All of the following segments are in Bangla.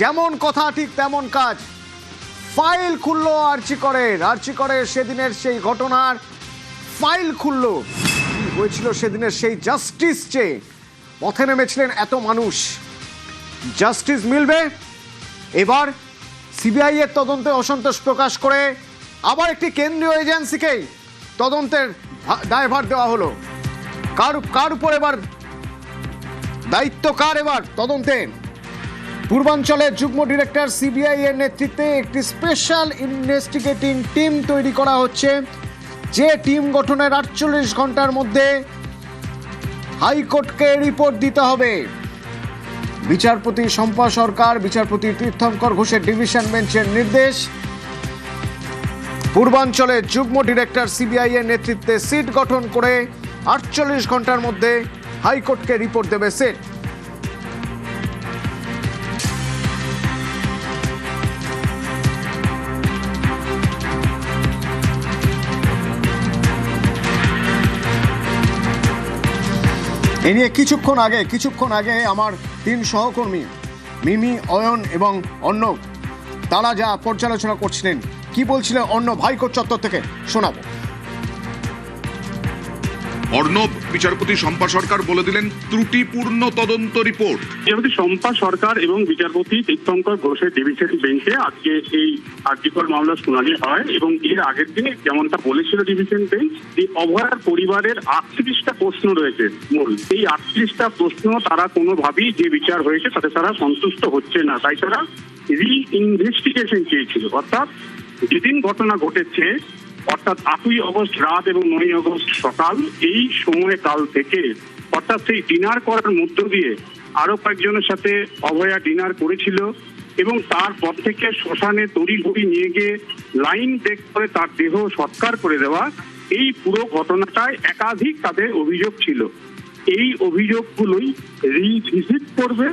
যেমন কথা ঠিক তেমন কাজ। ফাইল খুললো আর্চিকরের সেদিনের সেই ঘটনার ফাইল খুললো। কি হয়েছিল সেদিনের সেই জাস্টিস চেয়ে পথে নেমেছিলেন এত মানুষ। জাস্টিস মিলবে? এবার সিবিআই এর তদন্তে অসন্তোষ প্রকাশ করে আবার একটি কেন্দ্রীয় এজেন্সিকেই তদন্তের দায়ভার দেওয়া হলো। কার উপর এবার দায়িত্ব, কার এবার তদন্তে? পূর্বাঞ্চলের যুগ্ম ডিরেক্টর সিবিআই এর নেতৃত্বে একটি স্পেশাল ইনভেস্টিগেটিং টিম তৈরি করা হচ্ছে, যে টিম গঠনের 48 ঘন্টার মধ্যে হাইকোর্টকে রিপোর্ট দিতে হবে। বিচারপতি শম্পা সরকার, বিচারপতি তীর্থঙ্কর ঘোষের ডিভিশন বেঞ্চের নির্দেশ। পূর্বাঞ্চলের যুগ্ম ডিরেক্টর সিবিআই এর নেতৃত্বে সিট গঠন করে 48 ঘন্টার মধ্যে হাইকোর্টকে রিপোর্ট দেবে সিট। এ নিয়ে কিছুক্ষণ আগে আমার 3 সহকর্মী মিমি, অয়ন এবং অর্ণব তারা যা পর্যালোচনা করছিলেন, কি বলছিলেন অর্ণব হাইকোর্ট চত্বর থেকে শোনাবো। অর্ণব, বিচারপতি শম্পা সরকার বলে দিলেন ত্রুটিপূর্ণ তদন্ত রিপোর্ট। বিচারপতি শম্পা সরকার এবং বিচারপতি তীর্থঙ্কর ঘোষের ডিভিশন বেঞ্চে আজকে এই আরজিকর মামলা শুনানি হয় এবং এর আগের দিনে যেমনটা বলেছিল ডিভিশন বেঞ্চ, এই অভয়ার পরিবারের 38টা প্রশ্ন রয়েছে মূল। এই 38টা প্রশ্ন তারা কোনোভাবেই যে বিচার হয়েছে তাতে তারা সন্তুষ্ট হচ্ছে না, তাই তারা রি-ইনভেস্টিগেশন চেয়েছিল। অর্থাৎ যেদিন ঘটনা ঘটেছে, অর্থাৎ 8ই অগস্ট রাত এবং 9ই অগস্ট সকাল, এই সময় কাল থেকে অর্থাৎ সেই ডিনার করার মধ্য দিয়ে আরো কয়েকজনের সাথে অভয়া ডিনার করেছিল এবং তারপর থেকে শ্মশানে তড়িঘড়ি নিয়ে গিয়ে লাইন ব্রেক করে তার দেহ সৎকার করে দেওয়া, এই পুরো ঘটনাটায় একাধিক তাদের অভিযোগ ছিল। এই অভিযোগগুলোই রিভিজিট করবে,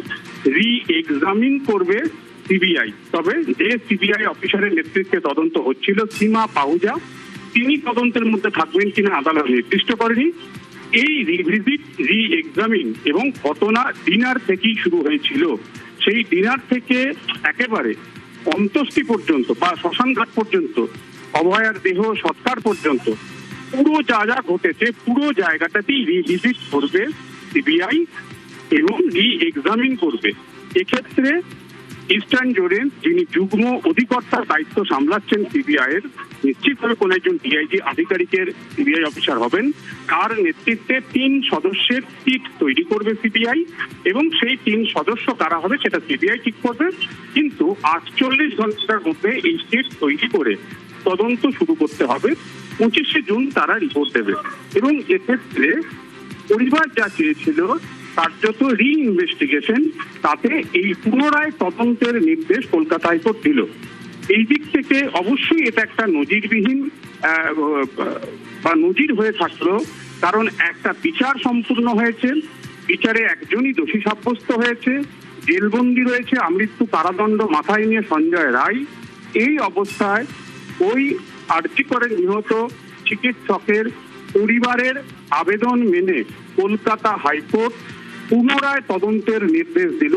রি-এক্সামিন করবে সিবিআই। তবে যে সিবিআই অফিসারের নেতৃত্বে তদন্ত হচ্ছিল সীমা পাহুজা, তিনি তদন্তের মধ্যে থাকবেন কিনা আদালত নির্দিষ্ট করেনি। এই রিভিজিট, রি-এক্সামিন এবং ঘটনা ডিনার থেকেই শুরু হয়েছিল। সেই ডিনার থেকে একেবারে অন্ত্যেষ্টি পর্যন্ত বা শ্মশানঘাট পর্যন্ত, অভয়ার দেহ সৎকার পর্যন্ত পুরো যা ঘটেছে পুরো জায়গাটাতেই রিভিজিট করবে সিবিআই এবং রি-এক্সামিন করবে। এক্ষেত্রে ইস্টার্ন জোনের যিনি যুগ্ম অধিকর্তার দায়িত্ব সামলাচ্ছেন সিবিআই এর, নিশ্চিতভাবে কোন একজন ডিআইজি আধিকারিকের সিবিআই অফিসার হবেন, তার নেতৃত্বে 3 সদস্যের টিম তৈরি করবে সিবিআই এবং সেই 3 সদস্য কারা হবে সেটা সিবিআই ঠিক করবে। কিন্তু 48 ঘন্টার মধ্যে এই টিম তৈরি করে তদন্ত শুরু করতে হবে। 25শে জুন তারা রিপোর্ট দেবে এবং এক্ষেত্রে পরিবার যা চেয়েছিল কার্যত রি-ইনভেস্টিগেশন, তাতে এই পুনরায় তদন্তের নির্দেশ কলকাতা হাইকোর্ট দিল। এই দিক থেকে অবশ্যই এটা একটা নজিরবিহীন বা নজির হয়ে থাকলো, কারণ একটা বিচার সম্পূর্ণ হয়েছে, বিচারে একজনই দোষী সাব্যস্ত হয়েছে, জেলবন্দি রয়েছে, আমৃত্যু কারাদণ্ড মাথায় নিয়ে সঞ্জয় রায়। এই অবস্থায় ওই আরজিকরের নিহত চিকিৎসকের পরিবারের আবেদন মেনে কলকাতা হাইকোর্ট পুনরায় তদন্তের নির্দেশ দিল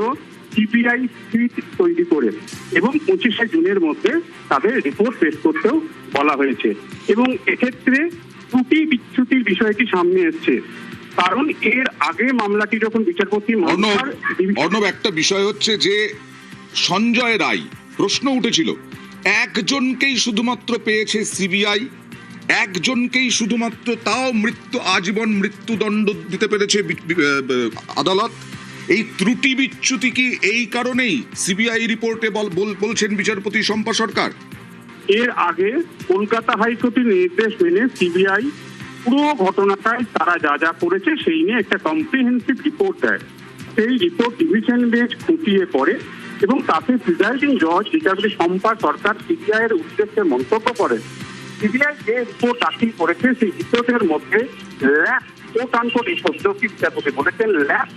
সিবিআই সিট তৈরি করে এবং 25শে জুনের মধ্যে তাদের রিপোর্ট পেশ করতেও বলা হয়েছে। এবং এক্ষেত্রে ত্রুটি বিচ্যুতির বিষয়টি সামনে এসছে, কারণ এর আগে মামলাটি যখন বিচারপতি অর্ণব, একটা বিষয় হচ্ছে যে সঞ্জয় রায় প্রশ্ন উঠেছিল, একজনকেই শুধুমাত্র পেয়েছে সিবিআই, একজনকেই শুধুমাত্র, তাও আজীবন মৃত্যুদণ্ড দিতে পেরেছে আদালত। এই ত্রুটি বিচ্যুতি কি এই কারণেই সিবিআই রিপোর্টে বলছেন বিচারপতি শম্পা সরকার? এর আগে কলকাতা হাইকোর্টের নির্দেশ মেনে সিবিআই পুরো ঘটনাটায় তারা যা করেছে সেই নিয়ে একটা কম্প্রিহেন্সিভ রিপোর্ট দেয়। সেই রিপোর্ট ডিভিশন বেঞ্চ খুঁটিয়ে পড়ে এবং তাতে প্রিজাইডিং জজ বিচারপতি শম্পা সরকার সিবিআই এর উদ্দেশ্যে মন্তব্য করেন। সিবিআই যে রিপোর্ট দাখিল করেছে সেই রিপোর্টের মধ্যে এই শব্দটি বিচারপতি বলেছেন, ল্যাব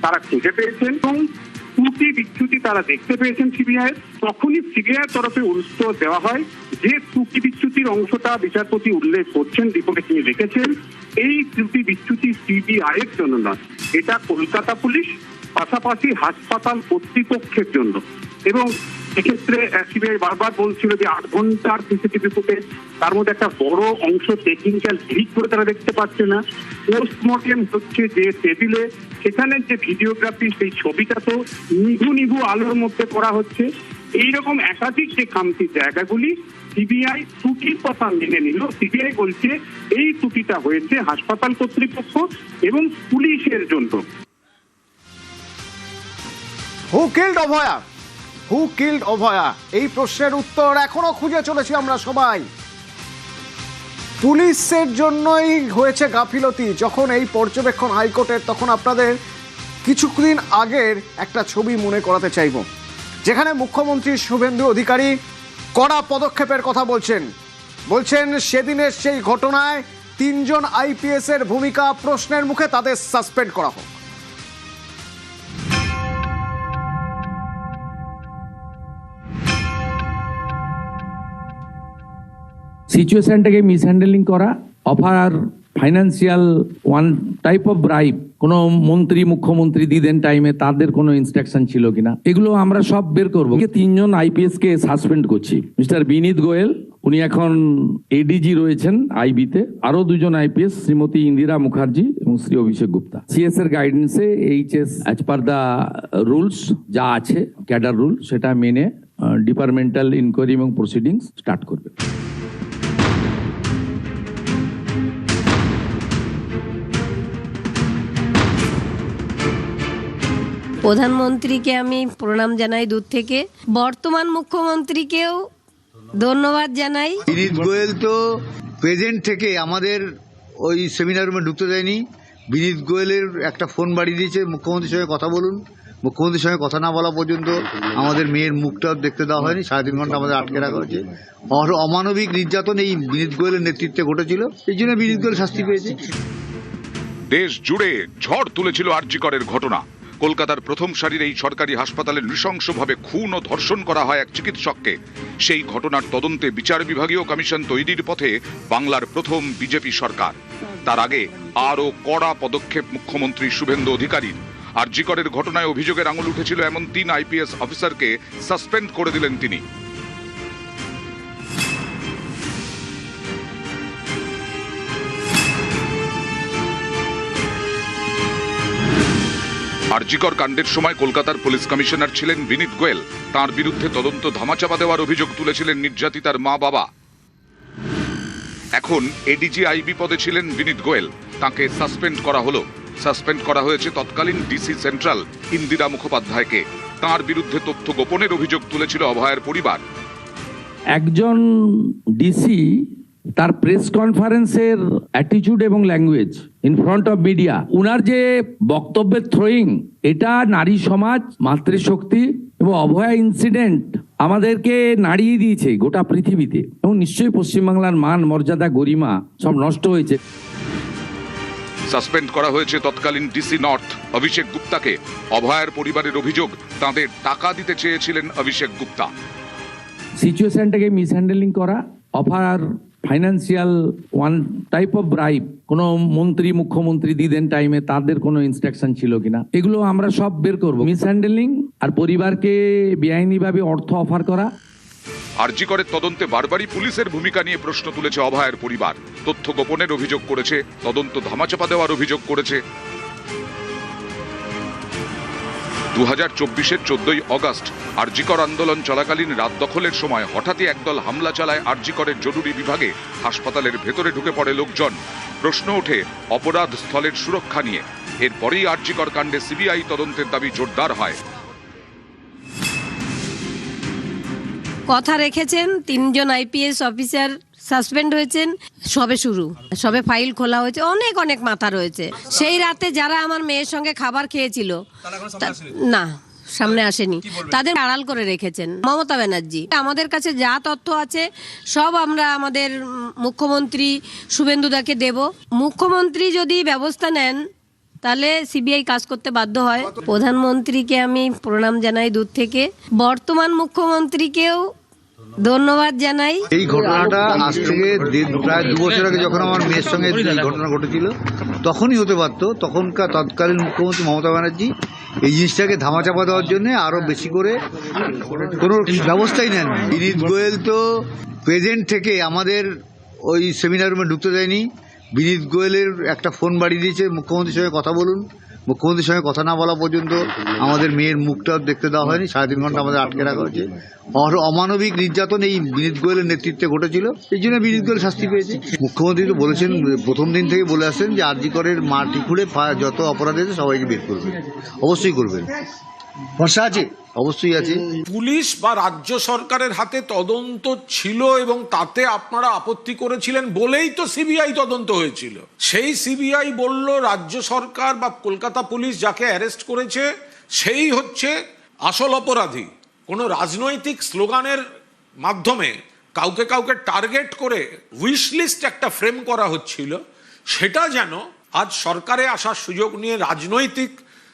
তারা খুঁজে পেয়েছেন এবং ত্রুটি বিচ্যুতি তারা দেখতে পেয়েছেন সিবিআই। তখনই সিবিআই তরফে উত্তর দেওয়া হয় যে ত্রুটি বিচ্যুতির অংশটা বিচারপতি উল্লেখ করছেন, রিপোর্টে তিনি লিখেছেন এই ত্রুটি বিচ্যুতি সিবিআই এর জন্য নয়, এটা কলকাতা পুলিশ পাশাপাশি হাসপাতাল কর্তৃপক্ষের জন্য। এবং এক্ষেত্রে সিবিআই বারবার বলছিল যে 8 ঘন্টার সিসিটিভি ফুটেজ, তার মধ্যে একটা বড় অংশ টেকনিক্যাল ভিক করে তারা দেখতে পাচ্ছে না। পোস্টমর্টেম হচ্ছে যে টেবিলে, সেখানে যে ভিডিওগ্রাফি সেই ছবিটা তো নিভু আলোর মধ্যে করা হচ্ছে। এইরকম একাধিক যে খামতির জায়গাগুলি সিবিআই ত্রুটির কথা মেনে নিল। সিবিআই বলছে এই ত্রুটিটা হয়েছে হাসপাতাল কর্তৃপক্ষ এবং পুলিশের জন্য। হু কিল্ড অভয়া? হু কিল্ড অভয়া? এই প্রশ্নের উত্তর এখনো খুঁজে চলেছি আমরা সবাই। পুলিশের জন্যই হয়েছে গাফিলতি। যখন এই পর্যবেক্ষণ হাইকোর্টের, তখন আপনাদের কিছুদিন আগের একটা ছবি মনে করাতে চাইব, যেখানে মুখ্যমন্ত্রী শুভেন্দু অধিকারী কড়া পদক্ষেপের কথা বলছেন সেদিনের সেই ঘটনায় 3 জন আইপিএস এর ভূমিকা প্রশ্নের মুখে, তাদের সাসপেন্ড করা হোক। সিচুয়েশনটাকে মিসহ্যান্ডেলিং করা, offer financial one type of bribe, কোনো মন্ত্রী মুখ্যমন্ত্রী দিদেন টাইমে তাদের কোনো ইনস্ট্রাকশন ছিল কিনা, এগুলো আমরা সব বের করবো। 3 জন আইপিএস কে সাসপেন্ড করছি। মিস্টার বিনীত গোয়েল, উনি এখন এডিজি রয়েছেন আইবিতে। আরো 2 জন আইপিএস, শ্রীমতী ইন্দিরা মুখার্জি এবং শ্রী অভিষেক গুপ্তা। সিএস এর গাইডেন্সে HS as per the rules যা আছে, ক্যাডার রুল, সেটা মেনে ডিপার্টমেন্টাল ইনকোয়ারি এবং প্রসিডিংস স্টার্ট করবে। প্রধানমন্ত্রীকে আমি প্রণাম জানাই দূর থেকে, বর্তমান মুখ্যমন্ত্রীকেও ধন্যবাদ জানাই। বিনীত গোয়েল তো প্রেজেন্ট থেকে আমাদের ওই সেমিনার রুমে ঢুকতে দেয়নি। বিনীত গোয়েলের একটা ফোন বাড়িয়ে দিয়েছে, মুখ্যমন্ত্রীর সঙ্গে কথা বলুন। মুখ্যমন্ত্রীর সঙ্গে কথা না বলা পর্যন্ত আমাদের মেয়ের মুখটাও দেখতে দেওয়া হয়নি। 3.5 ঘন্টা আমাদের আটকে রাখা হয়েছে। অমানবিক নির্যাতন এই বিনীত গোয়েলের নেতৃত্বে ঘটেছিল, এই জন্য বিনীত গোয়েল শাস্তি পেয়েছে। দেশ জুড়ে ঝড় তুলেছিল আরজি করের ঘটনা। কলকাতার প্রথম সারির এই সরকারি হাসপাতালে নৃশংসভাবে খুন ও ধর্ষণ করা হয় এক চিকিৎসককে। সেই ঘটনার তদন্তে বিচার বিভাগীয় কমিশন তৈরির পথে বাংলার প্রথম বিজেপি সরকার। তার আগে আরও কড়া পদক্ষেপ মুখ্যমন্ত্রী শুভেন্দু অধিকারীর। আরজি করের ঘটনায় অভিযোগের আঙুল উঠেছিল এমন 3 আইপিএস অফিসারকে সাসপেন্ড করে দিলেন তিনি। আরজিকর কাণ্ডের সময় কলকাতার পুলিশ কমিশনার ছিলেন বিনীত গোয়েল। তার বিরুদ্ধে তদন্ত ধামাচাপা দেওয়ার অভিযোগ তুলেছিলেন নির্যাতিতার মা বাবা। এখন এডিজি আইবি পদে ছিলেন বিনীত গোয়েল, তাকে সাসপেন্ড করা হলো। সাসপেন্ড করা হয়েছে তৎকালীন ডিসি সেন্ট্রাল ইন্দিরা মুখোপাধ্যায়কে। তার বিরুদ্ধে তথ্য গোপনের অভিযোগ তুলেছিল অভয়ার পরিবার। একজন ডিসি তার প্রেস কনফারেন্সের অ্যাটিটিউড এবং language in front of media, উনার যে বক্তব্যের থ্রোয়িং, এটা নারী সমাজ, মাতৃশক্তি এবং অভয়া ইনসিডেন্ট আমাদেরকে নাড়িয়ে দিয়েছে গোটা পৃথিবীতে, এবং নিশ্চয়ই পশ্চিমবাংলার মান, মর্যাদা, গরিমা সব নষ্ট হয়েছে। সাসপেন্ড করা হয়েছে তৎকালীন ডিসি নর্থ অভিষেক গুপ্তাকে। অভয়ার পরিবারের অভিযোগ, তাদের টাকা দিতে চেয়েছিলেন অভিষেক গুপ্তা। সিচুয়েশনটাকে মিসহ্যান্ডেলিং করা, offer financial one type of bribe, কোনো মন্ত্রী মুখ্যমন্ত্রী দিদেন টাইমে তাদের কোনো ইনস্ট্রাকশন ছিল কিনা, এগুলো আমরা সব বের করবো। মিসহ্যান্ডেলিং আর পরিবারকে বেআইনিভাবে অর্থ অফার করা। আরজি করের তদন্তে বারবারই পুলিশের ভূমিকা নিয়ে প্রশ্ন তুলেছে অভয়ার পরিবার। তথ্য গোপনের অভিযোগ করেছে, তদন্ত ধামাচাপা দেওয়ার অভিযোগ করেছে। 2024-এর 14ই অগস্ট আরজিকর আন্দোলন চলাকালীন রাত দখলের সময় হঠাৎই একদল হামলা চালায় আরজিকরের জরুরি বিভাগে। হাসপাতালের ভেতরে ঢুকে পড়ে লোকজন। প্রশ্ন ওঠে অপরাধ স্থলের সুরক্ষা নিয়ে। এরপরেই আরজিকর কাণ্ডে সিবিআই তদন্তের দাবি জোরদার হয়। কথা রেখেছেন, 3 জন আইপিএস অফিসার সাসপেন্ড হয়েছেন। সবে ফাইল খোলা হয়েছে, অনেক মাথা রয়েছে। সেই রাতে যারা আমার মেয়ের সঙ্গে খাবার খেয়েছিল, না সামনে আসেনি, তাদের আড়াল করে রেখেছেন মমতা ব্যানার্জি। আমাদের কাছে যা তথ্য আছে সব আমরা আমাদের মুখ্যমন্ত্রী শুভেন্দুদাকে দেব। মুখ্যমন্ত্রী যদি ব্যবস্থা নেন তাহলে সিবিআই কাজ করতে বাধ্য হয়। প্রধানমন্ত্রীকে আমি প্রণাম জানাই দূর থেকে, বর্তমান মুখ্যমন্ত্রীকেও ধন্যবাদ জানাই। এই ঘটনাটা আজ থেকে প্রায় 2 বছর আগে যখন আমার মেয়ের সঙ্গে এই ঘটনা ঘটেছিল তখনই হতে পারতো। তখনকার তৎকালীন মুখ্যমন্ত্রী মমতা ব্যানার্জি এই জিনিসটাকে ধামাচাপা দেওয়ার জন্য আরো বেশি করে কোনো ব্যবস্থাই নেন। বিনীত গোয়েল তো প্রেজেন্ট থেকে আমাদের ওই সেমিনার রুমে ঢুকতে দেয়নি। বিনীত গোয়েলের একটা ফোন বাড়িয়ে দিয়েছে, মুখ্যমন্ত্রীর সঙ্গে কথা বলুন। মুখ্যমন্ত্রীর সঙ্গে কথা না বলা পর্যন্ত আমাদের মেয়ের মুখটাও দেখতে দেওয়া হয়নি। 3.5 ঘন্টা আমাদের আটকে রাখা হয়েছে। অমানবিক নির্যাতন এই বিনীত গোয়েলের নেতৃত্বে ঘটেছিল, এই জন্য বিনীত গোয়েল শাস্তি পেয়েছে। মুখ্যমন্ত্রী তো বলেছেন, প্রথম দিন থেকে বলে আসছেন যে আর জি করের মাটি খুঁড়ে যত অপরাধ আছে সবাইকে বের করবেন। অবশ্যই করবেন। ভরসা আছে, অবশ্যই আছে। পুলিশ বা রাজ্য সরকারের হাতে তদন্ত ছিল এবং তাতে আপনারা আপত্তি করেছিলেন বলেই তো সিবিআই তদন্ত হয়েছিল। সেই সিবিআই বলল রাজ্য সরকার বা কলকাতা পুলিশ যাকে অ্যারেস্ট করেছে সেই হচ্ছে আসল অপরাধী। কোনো রাজনৈতিক স্লোগানের মাধ্যমে কাউকে কাউকে টার্গেট করে উইশ লিস্ট একটা ফ্রেম করা হচ্ছিল, সেটা যেন আজ সরকারে আসার সুযোগ নিয়ে রাজনৈতিক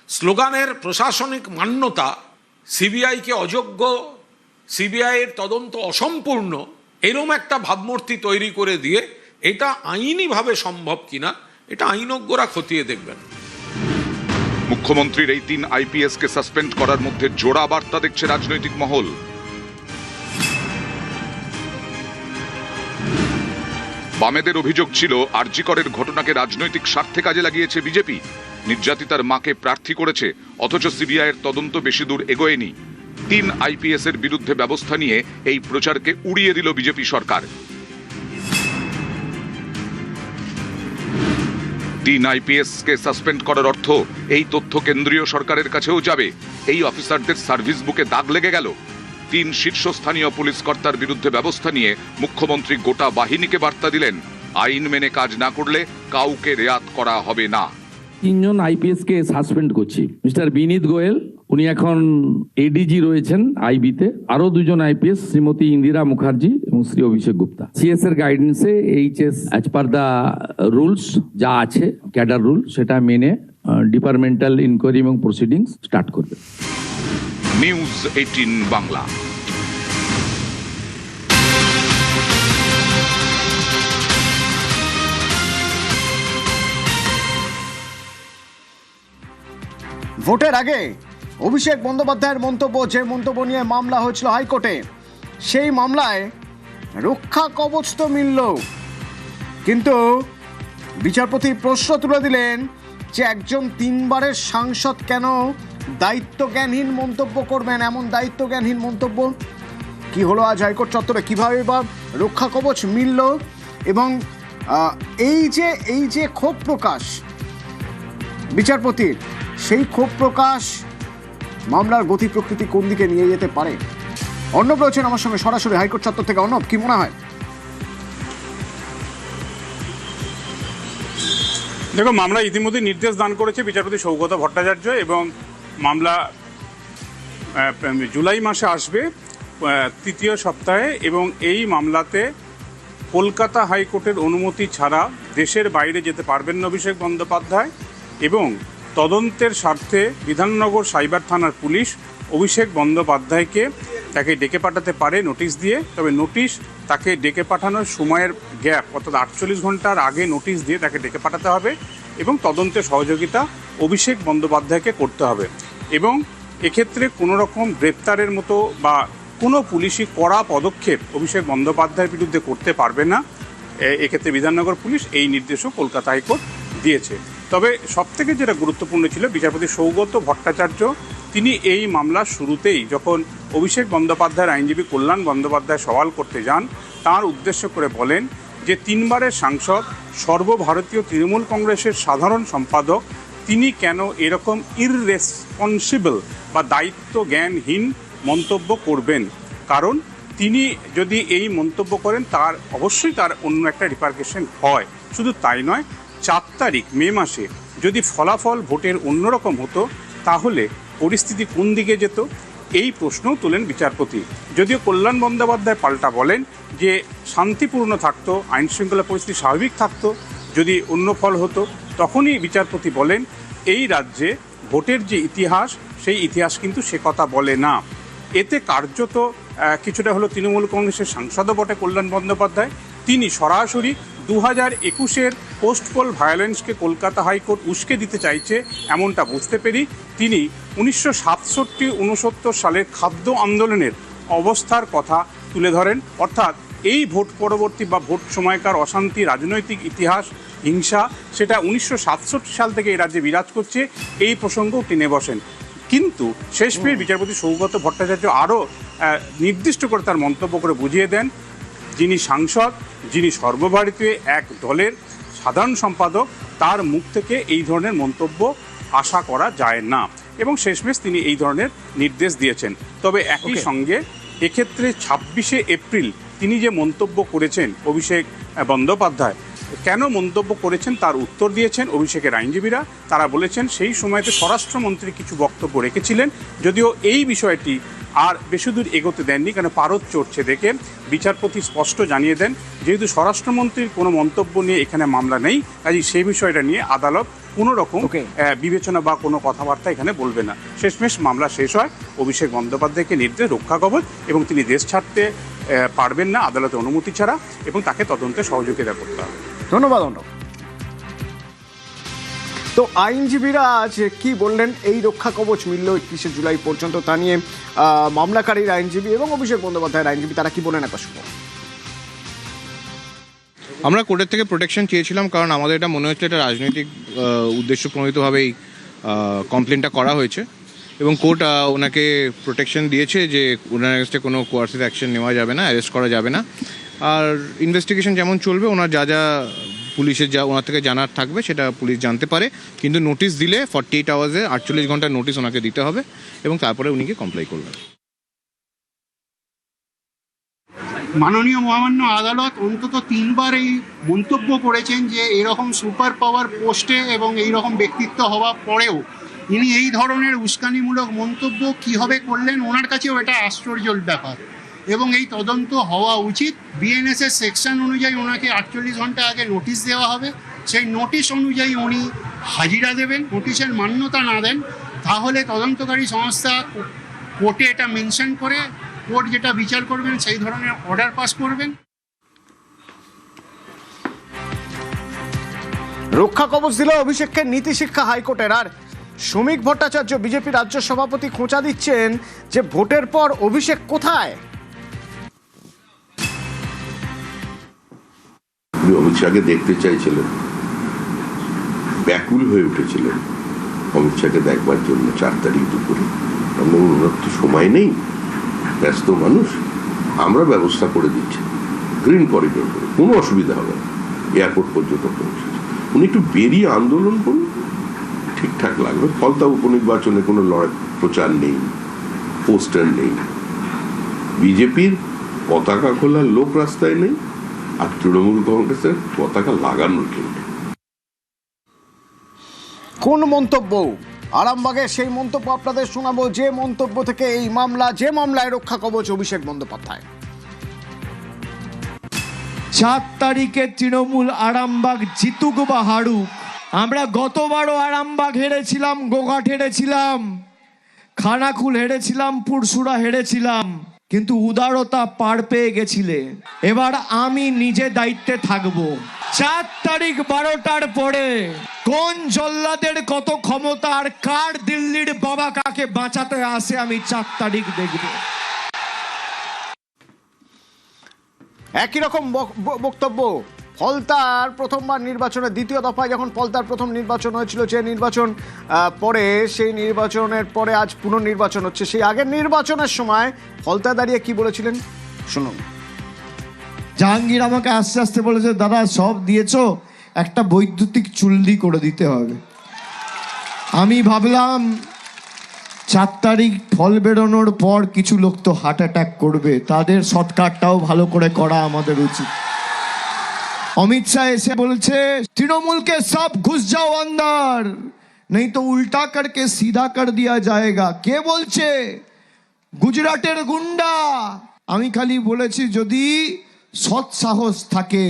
স্লোগানের প্রশাসনিক মান্যতা, সিবিআইকে অযোগ্য, সিবিআইয়ের তদন্ত অসম্পূর্ণ, এরম একটা ভাবমূর্তি তৈরি করে দিয়ে এটা আইনিভাবে সম্ভব কিনা এটা আইনজ্ঞরা খতিয়ে দেখবেন। মুখ্যমন্ত্রীর এই 3 IPS কে সাসপেন্ড করার মধ্যে জোড়া বার্তা দেখছে রাজনৈতিক মহল। বামেদের অভিযোগ ছিল আরজি করের ঘটনাকে রাজনৈতিক স্বার্থে কাজে লাগিয়েছে বিজেপি। নির্যাতিতার মাকে প্রার্থী করেছে, অথচ সিবিআইয়ের তদন্ত বেশি দূর এগোয়নি। 3 IPS এর বিরুদ্ধে ব্যবস্থা নিয়ে এই প্রচারকে উড়িয়ে দিল বিজেপি সরকার। 3 IPS কে সাসপেন্ড করার অর্থ এই তথ্য কেন্দ্রীয় সরকারের কাছেও যাবে। এই অফিসারদের সার্ভিস বুকে দাগ লেগে গেল। 3 শীর্ষস্থানীয় পুলিশ কর্তার বিরুদ্ধে ব্যবস্থা নিয়ে মুখ্যমন্ত্রী গোটা বাহিনীকে বার্তা দিলেন, আইন মেনে কাজ না করলে কাউকে রেয়াত করা হবে না। 3 জন IPS কে সাসপেন্ড করছি। মিস্টার বিনীত গোয়েল, উনি এখন এডিজি রয়েছেন আইবিতে। আরো 2 জন IPS, শ্রীমতী ইন্দিরা মুখার্জি এবং শ্রী অভিষেক গুপ্তা। CS এর গাইডেন্সে HS as per the rules যা আছে ক্যাডার রুল, সেটা মেনে ডিপার্টমেন্টাল ইনকোয়ারি এবং প্রসিডিংস স্টার্ট করবে। নিউজ 18 বাংলা। ভোটের আগে অভিষেক বন্দ্যোপাধ্যায়ের মন্তব্য, যে মন্তব্য নিয়ে মামলা হয়েছিল হাইকোর্টে, সেই মামলায় রক্ষা কবচ তো মিলল, কিন্তু বিচারপতি প্রশ্ন তুলে দিলেন যে একজন 3 বারের সাংসদ কেন দায়িত্বজ্ঞানহীন মন্তব্য করবেন। এমন দায়িত্বজ্ঞানহীন মন্তব্য কি হলো আজ হাইকোর্ট চত্বরে, কিভাবে বা রক্ষা কবচ মিলল, এবং এই যে ক্ষোভ প্রকাশ বিচারপতির, সেই ক্ষোভ প্রকাশ মামলার গতি প্রকৃতি কোন দিকে নিয়ে যেতে পারে। অর্ণব রয়েছেন আমার সঙ্গে সরাসরি হাইকোর্ট চত্বর থেকে। অর্ণব, কি মনে হয়? দেখো, মামলা ইতিমধ্যে নির্দেশ দান করেছে বিচারপতি সৌগত ভট্টাচার্য এবং মামলা জুলাই মাসে আসবে 3য় সপ্তাহে, এবং এই মামলাতে কলকাতা হাইকোর্টের অনুমতি ছাড়া দেশের বাইরে যেতে পারবেন না অভিষেক বন্দ্যোপাধ্যায়। এবং তদন্তের স্বার্থে বিধাননগর সাইবার থানার পুলিশ অভিষেক বন্দ্যোপাধ্যায়কে তাকে ডেকে পাঠাতে পারে নোটিশ দিয়ে। তবে নোটিশ তাকে ডেকে পাঠানোর সময়ের গ্যাপ, অর্থাৎ 48 ঘন্টার আগে নোটিশ দিয়ে তাকে ডেকে পাঠাতে হবে, এবং তদন্তের সহযোগিতা অভিষেক বন্দ্যোপাধ্যায়কে করতে হবে। এবং এক্ষেত্রে কোনো রকম গ্রেপ্তারের মতো বা কোনো পুলিশি কড়া পদক্ষেপ অভিষেক বন্দ্যোপাধ্যায়ের বিরুদ্ধে করতে পারবে না। এক্ষেত্রে বিধাননগর পুলিশ এই নির্দেশও কলকাতা হাইকোর্ট দিয়েছে। তবে সবথেকে যেটা গুরুত্বপূর্ণ ছিল, বিচারপতি সৌগত ভট্টাচার্য তিনি এই মামলার শুরুতেই যখন অভিষেক বন্দ্যোপাধ্যায়ের আইনজীবী কল্যাণ বন্দ্যোপাধ্যায় সওয়াল করতে যান, তার উদ্দেশ্য করে বলেন যে 3 বারের সাংসদ, সর্বভারতীয় তৃণমূল কংগ্রেসের সাধারণ সম্পাদক, তিনি কেন এরকম ইররেসপন্সিবল বা দায়িত্ব জ্ঞানহীন মন্তব্য করবেন। কারণ তিনি যদি এই মন্তব্য করেন তার অবশ্যই তার অন্য একটা রিপারকেশন হয়। শুধু তাই নয়, 4 তারিখ মে মাসে যদি ফলাফল ভোটের অন্যরকম হতো তাহলে পরিস্থিতি কোন দিকে যেত, এই প্রশ্নও তোলেন বিচারপতি। যদিও কল্যাণ বন্দ্যোপাধ্যায় পাল্টা বলেন যে শান্তিপূর্ণ থাকতো, আইন শৃঙ্খলা পরিস্থিতি স্বাভাবিক থাকতো যদি অন্য ফল হতো। তখনই বিচারপতি বলেন এই রাজ্যে ভোটের যে ইতিহাস, সেই ইতিহাস কিন্তু সে কথা বলে না। এতে কার্যত কিছুটা হলো তৃণমূল কংগ্রেসের সাংসদও বটে কল্যাণ বন্দ্যোপাধ্যায়, তিনি সরাসরি 2021-এর পোস্ট পোল ভায়োলেন্সকে কলকাতা হাইকোর্ট উস্কে দিতে চাইছে এমনটা বুঝতে পেরে তিনি 1967-69 সালের খাদ্য আন্দোলনের অবস্থার কথা তুলে ধরেন। অর্থাৎ এই ভোট পরবর্তী বা ভোট সময়কার অশান্তি, রাজনৈতিক ইতিহাস, হিংসা, সেটা 1967 সাল থেকে এই রাজ্যে বিরাজ করছে, এই প্রসঙ্গও টেনে বসেন। কিন্তু শেষমেশ বিচারপতি সৌগত ভট্টাচার্য আরও নির্দিষ্ট করে তার মন্তব্য করে বুঝিয়ে দেন, যিনি সাংসদ, যিনি সর্বভারতীয় এক দলের সাধারণ সম্পাদক, তার মুখ থেকে এই ধরনের মন্তব্য আশা করা যায় না, এবং শেষমেশ তিনি এই ধরনের নির্দেশ দিয়েছেন। তবে একই সঙ্গে এক্ষেত্রে 26শে এপ্রিল তিনি যে মন্তব্য করেছেন অভিষেক বন্দ্যোপাধ্যায়, কেন মন্তব্য করেছেন তার উত্তর দিয়েছেন অভিষেকের আইনজীবীরা। তারা বলেছেন সেই সময়তে স্বরাষ্ট্রমন্ত্রী কিছু বক্তব্য রেখেছিলেন, যদিও এই বিষয়টি আর বেশি দূর এগোতে দেননি, কেন পারদ চড়ছে দেখে বিচারপতি স্পষ্ট জানিয়ে দেন যেহেতু স্বরাষ্ট্রমন্ত্রীর কোনো মন্তব্য নিয়ে এখানে মামলা নেই, কাজেই সেই বিষয়টা নিয়ে আদালত কোনো রকম বিবেচনা বা কোনো কথাবার্তা এখানে বলবে না। শেষমেশ মামলা শেষ হয়, অভিষেক বন্দ্যোপাধ্যায়কে নির্দেশ রক্ষা কবচ, এবং তিনি দেশ ছাড়তে পারবেন না আদালতের অনুমতি ছাড়া, এবং তাকে তদন্তে সহযোগিতা করতে হবে। ধন্যবাদ অর্ণব। তো আইনজীবীরা আজ কি বললেন, এই রক্ষা কবচ মিলল 31শে জুলাই পর্যন্ত, তা নিয়ে মামলাকারীর আইনজীবী এবং অভিষেক বন্দ্যোপাধ্যায়ের আইনজীবী তারা কি বলেন একবার শুনবো। আমরা কোর্টের থেকে প্রোটেকশন চেয়েছিলাম, কারণ আমাদের এটা মনে হচ্ছে এটা রাজনৈতিক উদ্দেশ্য প্রণীতভাবেই কমপ্লেনটা করা হয়েছে, এবং কোর্ট ওনাকে প্রোটেকশন দিয়েছে যে ওনার কাছে কোনো কোয়ার্সিভ অ্যাকশন নেওয়া যাবে না, অ্যারেস্ট করা যাবে না, আর ইনভেস্টিগেশন যেমন চলবে, ওনার যা যা পুলিশের যা ওনার থেকে জানার থাকবে সেটা পুলিশ জানতে পারে, কিন্তু নোটিশ দিলে 48 আওয়ার্সে 48 ঘন্টার নোটিশ ওনাকে দিতে হবে, এবং তারপরে উনিকে কমপ্লাই করবেন। মাননীয় মহামান্য আদালত অন্তত 3বার এই মন্তব্য করেছেন যে এরকম সুপার পাওয়ার পোস্টে এবং এই রকম ব্যক্তিত্ব হওয়ার পরেও ইনি এই ধরনের উস্কানিমূলক মন্তব্য কীভাবে করলেন, ওনার কাছেও এটা আশ্চর্যের ব্যাপার, এবং এই তদন্ত হওয়া উচিত। বিএনএসের সেকশন অনুযায়ী ওনাকে 48 ঘন্টা আগে নোটিশ দেওয়া হবে, সেই নোটিশ অনুযায়ী উনি হাজিরা দেবেন। নোটিশের মান্যতা না দেন তাহলে তদন্তকারী সংস্থা কোর্টে এটা মেনশন করে কোর্ট যেটা বিচার করবেন সেই ধরনের অর্ডার পাস করবেন। রক্ষা কবচ দিল অভিষেককে নীতিশিক্ষা হাইকোর্টের। আর শ্রমিক ভট্টাচার্য বিজেপি রাজ্য সভাপতি খোঁচা দিচ্ছেন যে ভোটের পর অভিষেক কোথায়। অমিত শাহকে দেখতে চাইছিলেন, ব্যাকুল হয়ে উঠেছিলেন অমিত শাহকে দেখবার জন্য 4 তারিখ দুপুরে। আমরা ওনার তো সময় নেই, ব্যস্ত মানুষ, আমরা ব্যবস্থা করে দিচ্ছি গ্রিন করিডোর করে, কোনো অসুবিধা হবে না, এয়ারপোর্ট পর্যন্ত পৌঁছেছে। উনি একটু বেরিয়ে আন্দোলন করুন, ঠিকঠাক লাগবে। ফলতা উপনির্বাচনে কোনো প্রচার নেই, পোস্টার নেই, বিজেপির পতাকা খোলার লোক রাস্তায় নেই, আর তৃণমূল কংগ্রেসের পতাকা লাগানোর কেউ নেই। কোন মন্তব্য? আরামবাগের সেই মন্তব্য আপনাদের শোনাবো, যে মন্তব্য থেকে এই মামলা, যে মামলায় রক্ষা কবচ অভিষেক বন্দ্যোপাধ্যায়। 7 তারিখে তৃণমূল আরামবাগ জিতুক বা হারুক, আমরা গতবারও আরামবাগ হেরেছিলাম, গোঘাট হেরেছিলাম, খানাকুল হেরেছিলাম, পুরসুরা হেরেছিলাম, কিন্তু উদারতা পার পেয়ে গেছিলে। এবার আমি নিজে দায়িত্বে থাকবো। 4 তারিখ 12টার পরে কোন জল্লাদের কত ক্ষমতা আর কার দিল্লির বাবা কাকে বাঁচাতে আসে আমি 4 তারিখ দেখব। একই রকম বক্তব্য ফলতার প্রথমবার নির্বাচনে, দ্বিতীয় দফায় যখন ফলতার প্রথম নির্বাচন হয়েছিল, যে নির্বাচন পরে, সেই নির্বাচনের পরে আজ পুনর্নির্বাচন হচ্ছে। সেই আগের নির্বাচনের সময় ফলতা দাঁড়িয়ে কি বলেছিলেন শুনুন। জাহাঙ্গীর আমাকে আস্তে আস্তে বলেছে, দাদা সব দিয়েছো, একটা বৈদ্যুতিক চুল্লি করে দিতে হবে। আমি ভাবলাম 4 তারিখ ফল বেরোনোর পর কিছু লোক তো হার্ট অ্যাটাক করবে, তাদের সৎকারটাও ভালো করে করা আমাদের উচিত। অমিত শাহ এসে বলছে তৃণমূলকে সব ঘুষ যাও अंदर, नहीं तो उल्टा करके सीधा कर दिया जाएगा। কে বলছে? গুজরাটের গুন্ডা। আমি খালি বলেছি যদি সৎ সাহস থাকে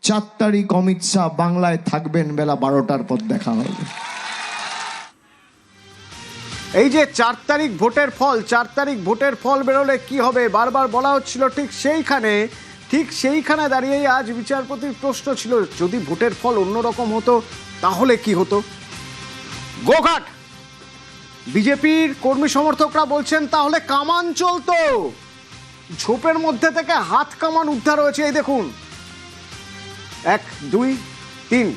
4 তারিখ অমিত শাহ বাংলায় থাকবেন, বেলা 12টার পর দেখা হবে। এই যে 4 তারিখ ভোটের ফল, 4 তারিখ ভোটের ফল বেরোলে কি হবে বারবার বলা হচ্ছিল, ঠিক সেইখানে দাঁড়িয়েই আজ বিচারপতির প্রশ্ন ছিল, যদি ভোটের ফল অন্যরকম হতো তাহলে কি হতো। গোঘাট বিজেপির কর্মী সমর্থকরা বলছেন তাহলে কামান চলতো, ঝোপের মধ্যে থেকে হাত কামান উদ্ধার হয়েছে। এই দেখুন 1 2 3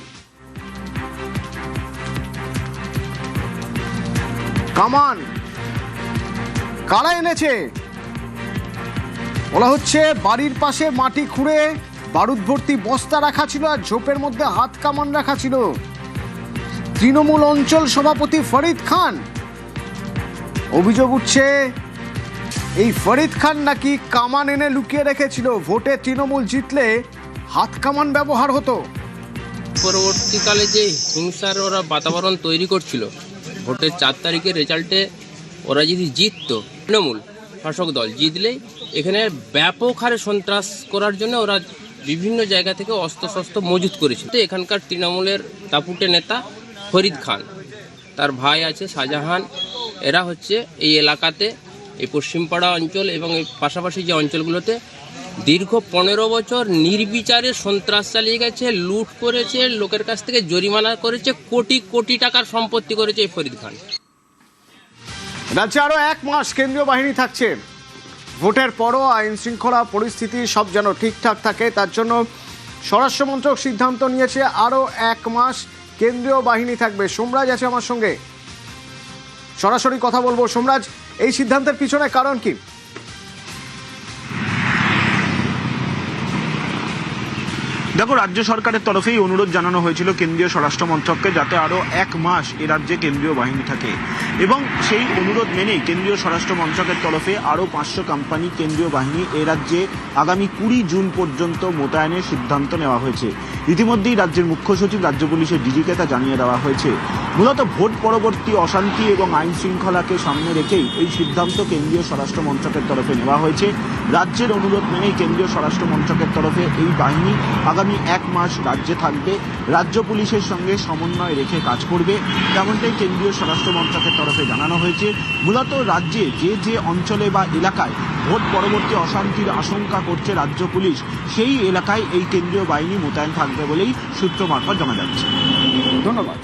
কামান কারা এনেছে বলা হচ্ছে। বাড়ির পাশে মাটি খুঁড়ে বারুদ ভর্তি বস্তা রাখা ছিল আর ঝোপের মধ্যে হাত কামান রাখা ছিল। তৃণমূল অঞ্চল সভাপতি ফরিদ খান, অভিযোগ উঠছে এই ফরিদ খান নাকি কামান এনে লুকিয়ে রেখেছিল, ভোটে তৃণমূল জিতলে হাত কামান ব্যবহার হতো। পরবর্তীকালে যে হিংসার ওরা বাতাবরণ তৈরি করছিল, ভোটের 4 তারিখের রেজাল্টে ওরা যদি জিততো, তৃণমূল শাসক দল জিতলেই এখানে ব্যাপক হারে সন্ত্রাস করার জন্য ওরা বিভিন্ন জায়গা থেকে অস্ত্রশস্ত্র মজুত করেছিল। তো এখানকার তৃণমূলের দাপুটে নেতা ফরিদ খান, তার ভাই আছে শাহজাহান, এরা হচ্ছে এই এলাকাতে, এই পশ্চিমপাড়া অঞ্চল এবং এই পাশাপাশি যে অঞ্চলগুলোতে দীর্ঘ 15 বছর নির্বিচারে সন্ত্রাস চালিয়ে গেছে, লুট করেছে, লোকের কাছ থেকে জরিমানা করেছে, কোটি কোটি টাকার সম্পত্তি করেছে এই ফরিদ খান। রাজ্যে আরো 1 মাস কেন্দ্রীয় বাহিনী থাকছে। ভোটের পরও আইন শৃঙ্খলা পরিস্থিতি সব যেন ঠিকঠাক থাকে, তার জন্য স্বরাষ্ট্রমন্ত্রক সিদ্ধান্ত নিয়েছে আরো 1 মাস কেন্দ্রীয় বাহিনী থাকবে। সোমরাজ আছে আমার সঙ্গে, সরাসরি কথা বলবো। সোমরাজ, এই সিদ্ধান্তের পিছনে কারণ কি? দেখো, রাজ্য সরকারের তরফেই অনুরোধ জানানো হয়েছিল কেন্দ্রীয় স্বরাষ্ট্র মন্ত্রককে যাতে আরও 1 মাস এ রাজ্যে কেন্দ্রীয় বাহিনী থাকে, এবং সেই অনুরোধ মেনেই কেন্দ্রীয় স্বরাষ্ট্র মন্ত্রকের তরফে আরও 500 কোম্পানি কেন্দ্রীয় বাহিনী এ রাজ্যে আগামী 20 জুন পর্যন্ত মোতায়েনের সিদ্ধান্ত নেওয়া হয়েছে। ইতিমধ্যেই রাজ্যের মুখ্য সচিব, রাজ্য পুলিশের ডিজিকে তা জানিয়ে দেওয়া হয়েছে। মূলত ভোট পরবর্তী অশান্তি এবং আইন শৃঙ্খলাকে সামনে রেখেই এই সিদ্ধান্ত কেন্দ্রীয় স্বরাষ্ট্র মন্ত্রকের তরফে নেওয়া হয়েছে। রাজ্যের অনুরোধ মেনেই কেন্দ্রীয় স্বরাষ্ট্র মন্ত্রকের তরফে এই বাহিনী আগামী 1 মাস রাজ্যে থাকবে, রাজ্য পুলিশের সঙ্গে সমন্বয় রেখে কাজ করবে, তেমনটাই কেন্দ্রীয় স্বরাষ্ট্র মন্ত্রকের তরফে জানানো হয়েছে। মূলত রাজ্যে যে অঞ্চলে বা এলাকায় ভোট পরবর্তী অশান্তির আশঙ্কা করছে রাজ্য পুলিশ, সেই এলাকায় এই কেন্দ্রীয় বাহিনী মোতায়েন থাকবে বলেই সূত্র মারফত জানা যাচ্ছে। ধন্যবাদ।